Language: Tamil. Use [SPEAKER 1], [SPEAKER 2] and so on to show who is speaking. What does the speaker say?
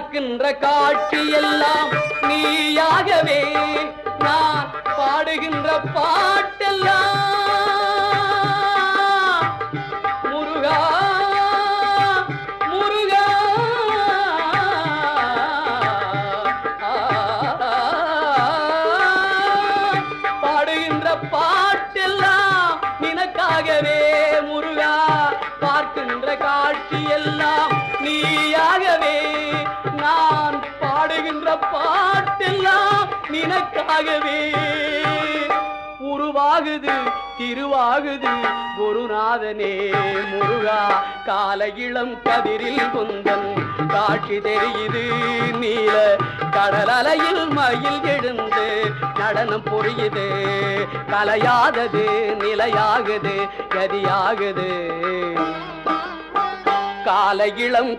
[SPEAKER 1] பார்க்கின்ற காட்சி எல்லாம் நீயாகவே நான் பாடுகின்ற பாட்டெல்லாம் முருகா முருகா பாடுகின்ற பாட்டெல்லாம் நினக்காகவே முருகா பார்க்கின்ற காட்சி எல்லாம் நீயாகவே நான் பாடுகின்ற பாட்டெல்லாம் நினக்காகவே உருவாகுது திருவாகுது குருநாதனே முருகா கால இளம் கதிரில் குந்தன் காட்சி தெரியுது நீல கடல் அலையில் மயில் எழுந்து நடனம் புரியுது கலையாதது நிலையாகுது கதியாகுது கால இளம்